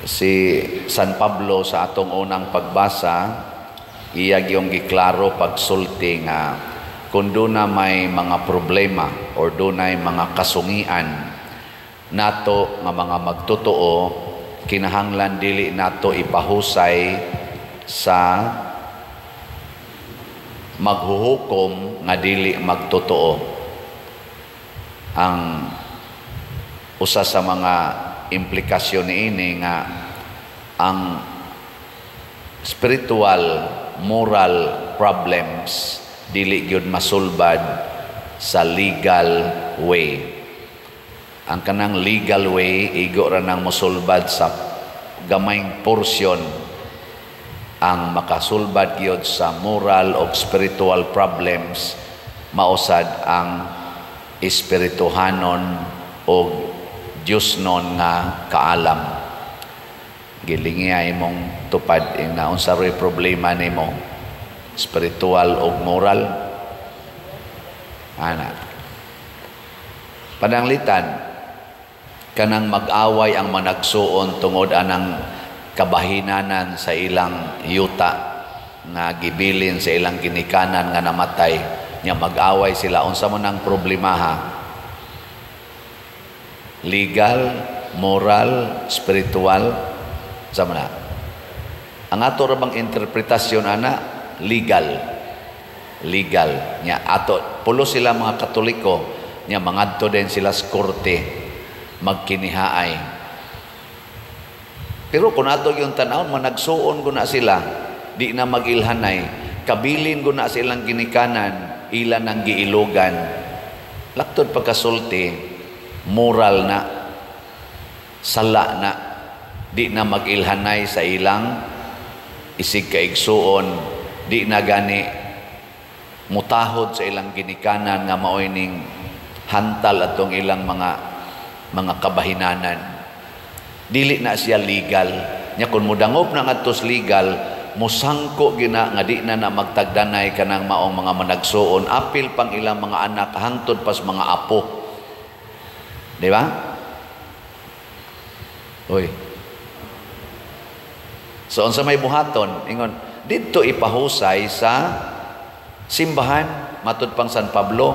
Si San Pablo sa atong unang pagbasa, iyag yung giklaro pagsulti nga kung doon na may mga problema or doon na mga kasungian nato nga mga magtotoo, kinahanglan dili nato ipahusay sa maghuhukom nga dili magtotoo. Ang usa sa mga implikasyon niini nga ang spiritual, moral problems dili gyud masulbad sa legal way. Ang kanang legal way igo ra nang mosulbad sa gamayng porsyon. Ang makasulbad gyud sa moral o spiritual problems mausad ang espirituhanon o Diyos non nga kaalam. Gilingiya imong tupad ing naon sa problema nimo, spiritual o moral. Ana. Pananglitan kanang mag-away ang managsuon tungod anang kabahinanan sa ilang yuta nga gibilin sa ilang ginikanan nga namatay, nya mag-away sila unsa man ang problema ha? Legal, moral, spiritual, sama na. Ang ato ra bang interpretasyon ana legal. Legal nya ato pulo sila mga Katoliko nya mangadto din sila sa korte magkinihaay. Pero kung ato yung tanaw managsuon guna sila, di na magilhanay, kabilin guna silang ginikanan, ilan ang giilogan. Laktod pagkasulti, moral na, sala na, di na mag-ilhanay sa ilang isig kaigsuon, di na gani mutahod sa ilang ginikanan nga maoy ning hantal atong ilang mga kabahinanan. Dili na siya legal. Nya kun mudangop na ngadtos legal, musangko gina nga di na magtagdanay kanang maong mga managsuon, apil pang ilang mga anak hangtod pas mga apo. Di ba? Uy. So, unsa may buhaton, ingon, dito ipahusay sa simbahan, matud pang San Pablo.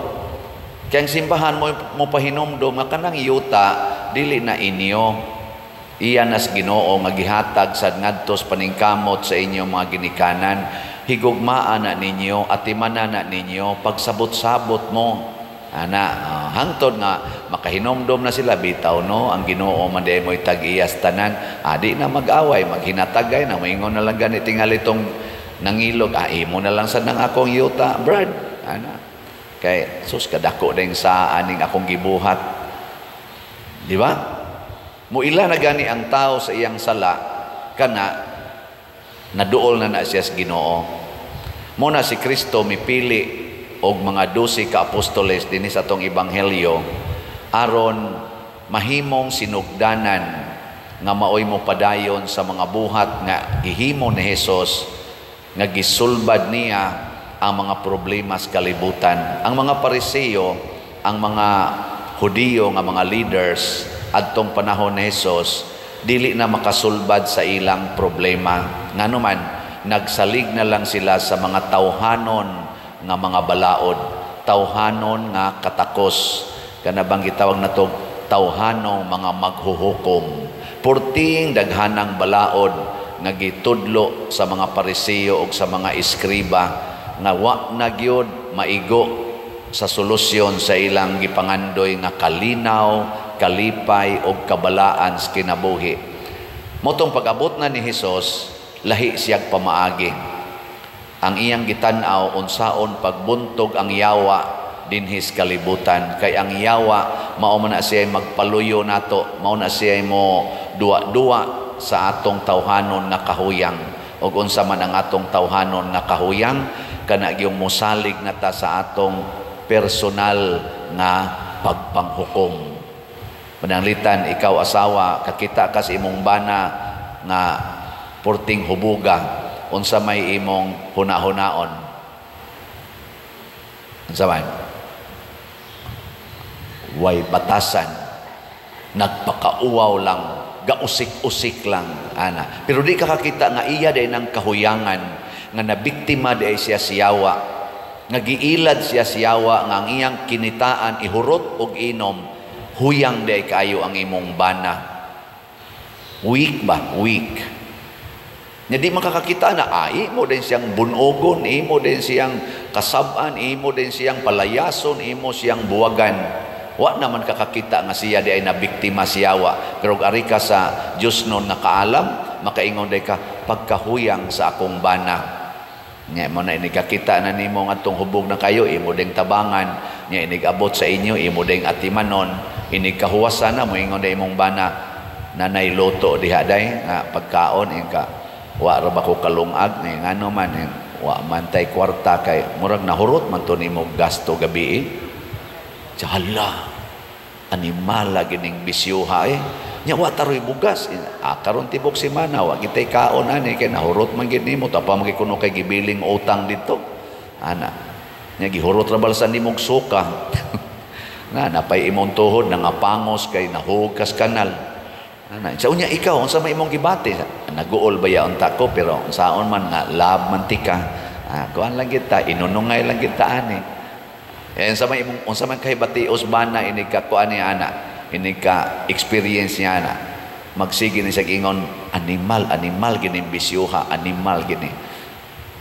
Kaya ang simbahan mo pahinumdum, nga kanang yuta, dili na inyo. Iyan as Ginoo, nga gihatag sa ngadtos paningkamot sa inyong mga ginikanan. Higugmaan na ninyo, atimanan na ninyo, pagsabot-sabot mo. Ana, hangtod nga makahinomdom na sila bitaw no ang Ginoo man di mo'y tag-iyas tanan, di na mag-away, maghinatagay na moingon na lang gani tingali tong nangilog, imo na lang sad nang akong yuta brad. Ana, kay sus kadako ding sa aning akong gibuhat, di ba? Muila na gani ang tao sa iyang sala kana naduol na siya sa Ginoo. Muna si Kristo mipili og mga 12 ka apostoles dinhi sa atong ebanghelyo aron mahimong sinugdanan nga maoy mo padayon sa mga buhat nga gihimo ni Hesus nga gisulbad niya ang mga problema sa kalibutan. Ang mga Pariseo, ang mga Hudiyo nga mga leaders adtong panahon ni Hesus dili na makasulbad sa ilang problema. Nganuman nagsalig na lang sila sa mga tawhanon nga mga balaod, tawhanon nga katakos, kana bang gitawag nato tawhanong mga maghuhukom. Purting daghanang balaod nga gitudlo sa mga Pariseo ug sa mga eskriba nga wa na gyud maigo sa solusyon sa ilang gipangandoy nga kalinaw, kalipay ug kabalaan sa kinabuhi. Motong pag-abot na ni Hesus, lahi siyag pamaagi. Ang iyang gitan-aw unsaon pagbuntog ang yawa dinhis kalibutan, kay ang yawa mao man na siya magpaluyo nato, mao na siya mo duwa-duwa sa atong tawhanon nga kahuyang. Ug unsa man ang atong tawhanon nga kahuyang, kana gyung mosalig nata sa atong personal nga pagpanghukom. Pananglitan, ikaw asawa, kakita ka sa imong bana nga porting hubuga, unsa may imong huna-hunaon? Unsa man? Way batasan, nagpakauwaw lang gausik-usik lang ana. Pero di ka kakita nga iya day ng kahuyangan nga nabiktima day siya siyawa, nga giilad siya siyawa nga ang iyang kinitaan ihurot og inom, huyang day kayo ang imong bana. Weak ba? Weak. Nya di makakakita na imo din siyang bunogon, imo din siyang kasab-an, imo din siyang palayason, imo siyang buwagan. Wa naman kakakita nga siya di ay nabiktima siyawa. Pero ari ka sa Dios non nakaalam, makaingon day ka pagkahuyang sa akong bana. Nya mo na inikakita na nimo nga tong hubog na kayo, imo ding tabangan, nya inigabot sa inyo, imo ding atimanon, inigkahuwasan na mo ingon day imong bana, nanay loto diha day nga pagkaon ka. Wa ra ba ko kalungag ni ngano man wa man tay kwarta kay murag nahurot man to nimo gasto gabi. Hala, animal gining bisyuha nya wa taroy bugas. Karon tibok semana wa kitay kaon ani kay nahurot man gid nimo tapa magikuno kay gibiling utang dito. Ana, nya gihurot ra balsan nimo suka. Na napay imong tuhod nangapangos kay nahugas kanal. Sa unya ikaw, unsa may imong gibati? Naguol ba yaon ta ko pero saon man nga lab mantika. Kuan lang kita, inunungay lang kita ani. Unsa may imong unsa man kay batios bana ini ka kuan ni ana, ini ka experience niya ana. Magsige ni sa ingon animal gini bisyuha, animal gini.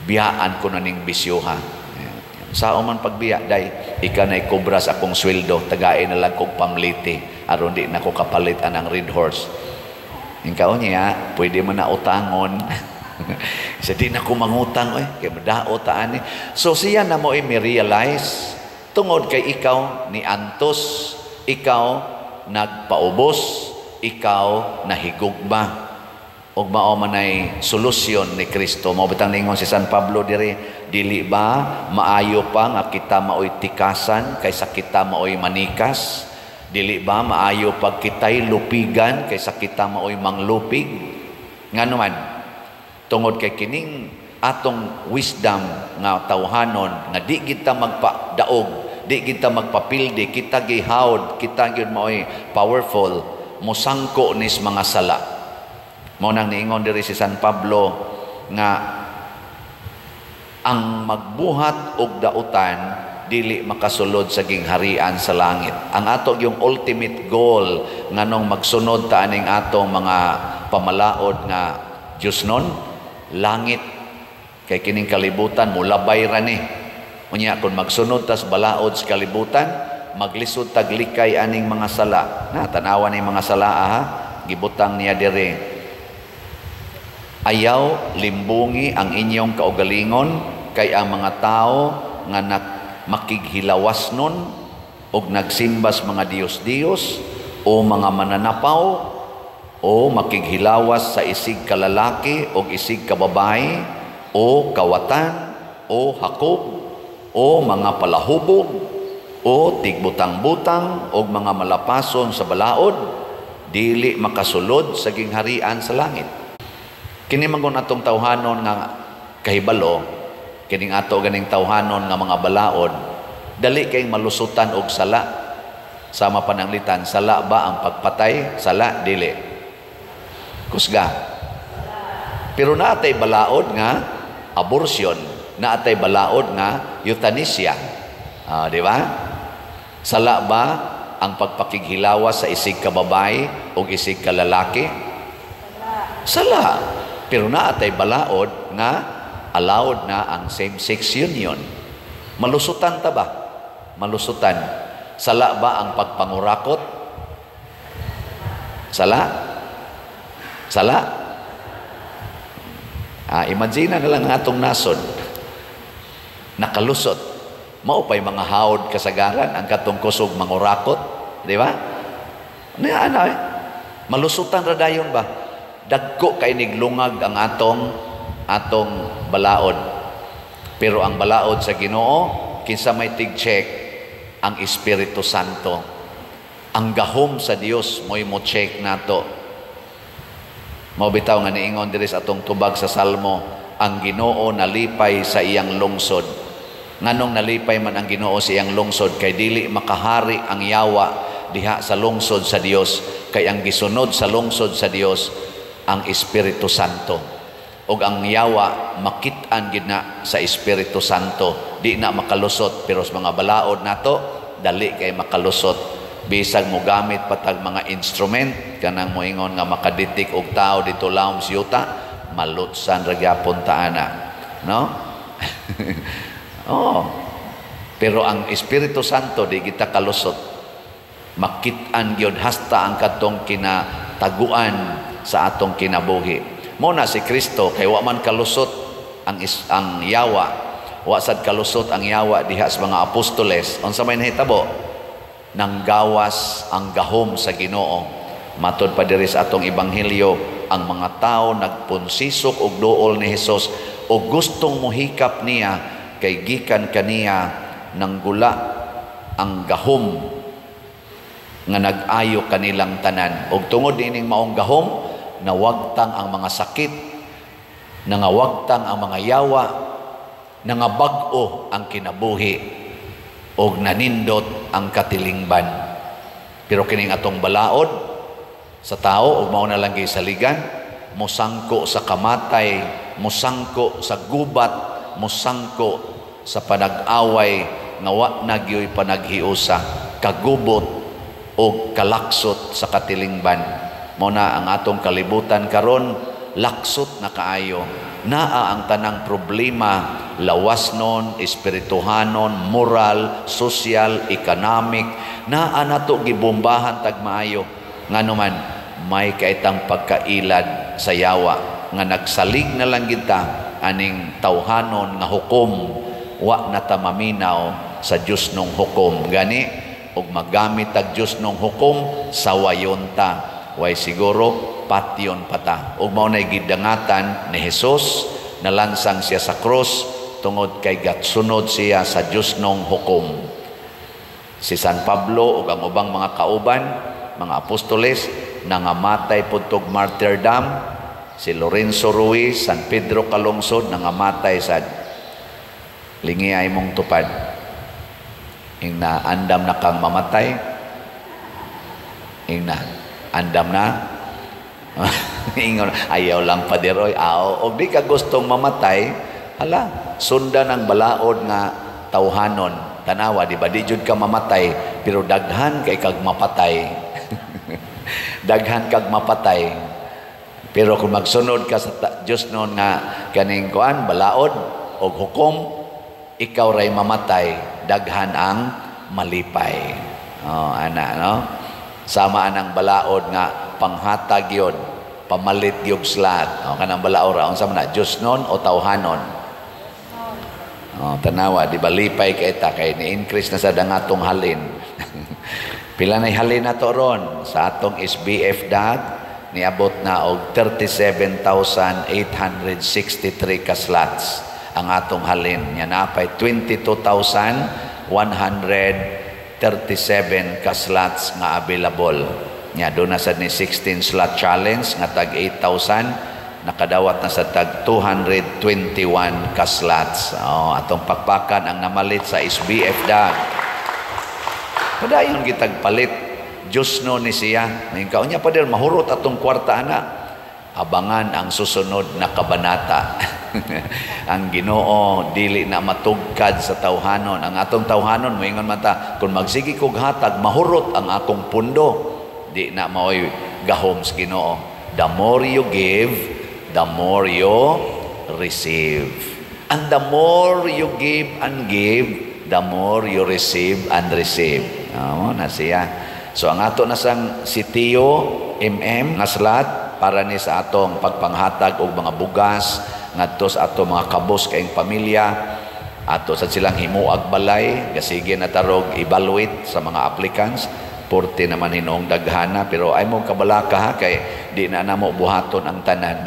Biyaan ko na ning bisyuha. Sao man pagbiya day ika nay kobra sa akong sweldo tagain na lang kog pamliti aron di nako kapalit anang red horse. Ingkaw niya pwede man na utangon. Sa di na ko mangutang kay madaot ta ani. So siya na mo realize tungod kay ikaw ni antos, ikaw nagpaubos, ikaw nahigugma. Og mao man ay solusyon ni Kristo. Mao bitang ningon si San Pablo diri, dili ba maayo pa nga kita maoy tikasan kaysa kita maoy manikas? Dili ba maayo pag kitay lupigan kaysa kita maoy manglupig? Ngano man tungod kay kining atong wisdom nga tawhanon nga di kita magpadaog, di kita magpapildi, kita gihawd, kita gyud maoy powerful, mosangko nis mga sala. Mao nang niingon diri si San Pablo nga ang magbuhat og dautan dili makasulod sa gingharian sa langit. Ang ato yung ultimate goal nganong magsunod ta aning atong mga pamalaod nga Dios non langit. Kay kining kalibutan mulabay ra ni. Unya kun magsunod ta sa balaod sa kalibutan, maglisod taglikay aning mga sala. Na tanawan ni mga sala gibutang niya diri. Ayaw limbungi ang inyong kaugalingon kay ang mga tao nga makighilawas nun o nagsimbas mga Diyos-Diyos o mga mananapaw o makighilawas sa isig kalalaki o isig kababae o kawatan o hakob o mga palahubog o tigbutang-butang o mga malapason sa balaod, dili makasulod sa gingharian sa langit. Kini man atong tawhanon nga kahibalo, kining ato ganing tawhanon nga mga balaod, dali kay malusutan og sala. Sama pananglitan, sala ba ang pagpatay? Sala dili. Kusga. Pero naatay balaod nga abortion, naatay balaod nga euthanasia. Di ba? Sala ba ang pagpakighilawas sa isig kababae o isig kalalaki? Sala. Pero naatay balaod nga allowed na ang same-sex union. Malusutan ta ba? Malusutan. Sala ba ang pagpangurakot? Sala? Sala? Imagine na lang atong nasod. Nakalusot. Maupay mga haod kasagaran ang katong kusog mangurakot. Di ba? Malusutan ra dayon ba? Dagko kay niglungag ang atong balaod. Pero ang balaod sa Ginoo kinsa may tig-check ang Espiritu Santo. Ang gahom sa Dios mo'y mo check nato. Mao bitaw nga niingon diri sa atong tubag sa Salmo, ang Ginoo nalipay sa iyang lungsod. Nganong nalipay man ang Ginoo sa iyang lungsod kay dili makahari ang yawa diha sa lungsod sa Dios, kay ang gisunod sa lungsod sa Dios ang Espiritu Santo. Og ang yawa makit-an gid na sa Espiritu Santo, di na makalusot, pero sa mga balaod nato dali kay makalusot. Bisag mo gamit patag mga instrument kanang moingon nga makaditik og tao dito lawom sa yuta, malutsan ra gyapon ta ana, no? Oh. Pero ang Espiritu Santo di kita kalusot. Makit-an gyud hasta ang katong kinataguan sa atong kinabuhi. Mo na si Kristo kay wa man kalusot ang yawa, wa sad kalusot ang yawa diha sa mga apostoles. Unsa may nahitabo? Nanggawas ang gahom sa Ginoo. Matod pa diri sa atong ebanghelyo, ang mga tao nagpunsisok og duol ni Hesus o gustong mohikap niya kay gikan kaniya nang gula ang gahom nga nag-ayo kanilang tanan. Og tungod ining maong gahom, nawagtang ang mga sakit, nangawagtang ang mga yawa, nangabag-o ang kinabuhi, og nanindot ang katilingban. Pero kining atong balaod sa tao, og mao na lang gisaligan, musangko sa kamatay, musangko sa gubat, musangko sa panag-away nga wa na gyoy panaghiusa, kagubot o kalaksot sa katilingban. Mao na ang atong kalibutan karon, laksot na kaayo. Naa ang tanang problema, lawasnon, espirituhanon, moral, social, economic, naa nato gibombahan tag maayo. Nganuman may kaitang pagkailad sa yawa nga nagsalig na lang kita aning tawhanon nga hukom, wa na ta maminaw sa Dios nung hukom. Gani og magamit tag Dios nung hukom sa wayon ta, way siguro patyon pata. Ug mao nay gidangatan ni Hesus, nalansang siya sa cross tungod kay gatsunod siya sa Dios nung hukom. Si San Pablo ug ang ubang mga kauban, mga apostoles, nangamatay pudtog martyrdom. Si Lorenzo Ruiz, San Pedro Calungsod, nangamatay sa lingi ay mong tupad. Ing na andam na kang mamatay, ing na andam na ingon, ayaw lang padiroy, og di ka gustong mamatay, hala, sundan ang balaod nga tawhanon. Tanawa, di ba, di jud ka mamatay, pero daghan kay kag mapatay. Daghan kag mapatay. Pero kung magsunod ka sa Diyos noon nga kaning kuan, balaod og hukom, ikaw ray mamatay, daghan ang malipay. Oh, ana, no? Sama anang balaod nga panghatag yun, pamalit yung slat. O, kanang balaod ra, unsa man na, Diyos nun o tawhanon? O, tanawa, di ba lipay kita kay ni-increase na sa dangatong halin. Pila na halin na to ron sa atong SBF DAG, niabot na og 37,863 ka slots ang atong halin. Yan napay 22,137 ka slots nga available. Nya doon na sa ni 16 slot challenge nga tag 8,000, nakadawat na sa tag 221 ka slots. Atong pakpakan ang namalit sa SBF DAG. Padayon gitag palit, Diyos no ni siya. Ikaw niya pa din, mahurot atong kwarta na. Abangan ang susunod na kabanata. Ang Ginoo dili na matugkad sa tawhanon. Ang atong tawhanon, moingon man ta, kung magsigi kog hatag, mahurot ang akong pundo. Di na maoy gahom sa Ginoo. The more you give, the more you receive. And the more you give and give, the more you receive and receive. Na siya. So ang ato na sang sitiyo, nga slat, para ni sa atong pagpanghatag og mga bugas, ngadto sa atong mga kabos kayong pamilya, ato sa silang himuag balay, gasige na tarog evaluate sa mga applicants, 40 naman hinoong daghana, pero ay mo kabalaka ha, kay di na namo buhaton ang tanan.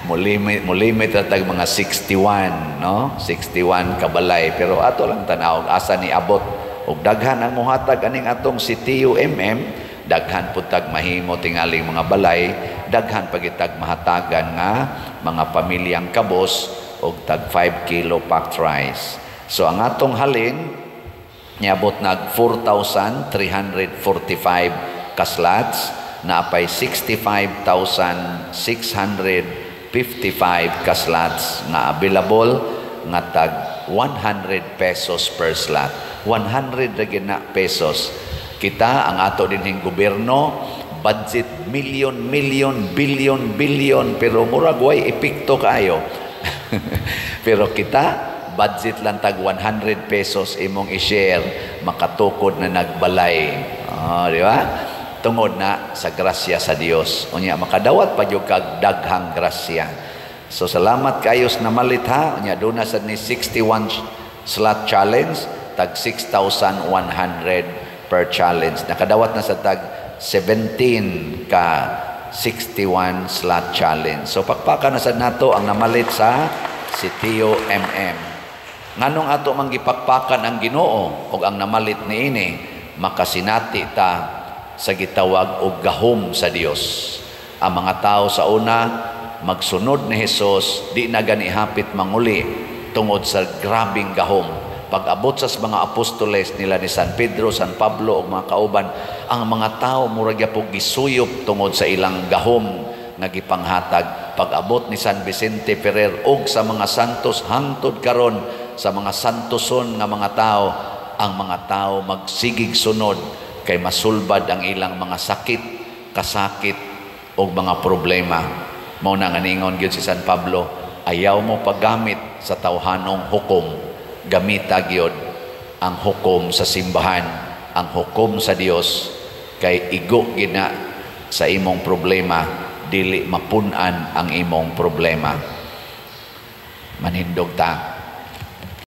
mulimit tag mga 61, no? 61 kabalay, pero ato lang tanaw asa ni abot og daghan ang muhatag aning atong sitiyo daghan pud tag mahimo tingaling mga balay, daghan pagitag mahatagan nga mga pamilyang kabos og tag 5 kilo packed rice. So ang atong halin Niabot nag 4,345 kaslats, naapay 65,655 kaslats nga available nga tag 100 pesos per slot. 100 ra gid na pesos. Kita ang ato dinhing gobyerno budget million, billion, pero murag way epekto kayo. Pero kita budget lang tag 100 pesos imong i-share, makatukod na nagbalay. Di ba? Tungod na sa grasya sa Dios. Unya makadawat pa jud kag daghang grasya. So salamat kayo sa namalit ha. Unya doon na sa ni 61 slot challenge, tag 6,100 per challenge. Nakadawat na sa tag 17 ka 61 slot challenge. So pakpakan na sa nato ang namalit sa Sitio MM. Nganong ato manggipakpakan ang Ginoo o ang namalit niini, makasinati ta sa gitawag og gahom sa Dios. Ang mga tao sa una magsunod ni Hesus, di na gani hapit manguli tungod sa grabing gahom. Pag-abot sa mga apostoles nila ni San Pedro, San Pablo ug mga kauban, ang mga tao murag gyapon gisuyop tungod sa ilang gahom nga gipanghatag. Pag-abot ni San Vicente Ferrer ug sa mga santos hangtod karon sa mga santoson nga mga tao, ang mga tao magsigig sunod kay masulbad ang ilang mga sakit, kasakit o mga problema. Mao na nga ningon gyud si San Pablo, ayaw mo paggamit sa tawhanong hukom, gamita gyud ang hukom sa simbahan, ang hukom sa Dios, kay igo gina sa imong problema, dili mapun-an ang imong problema. Manindog ta.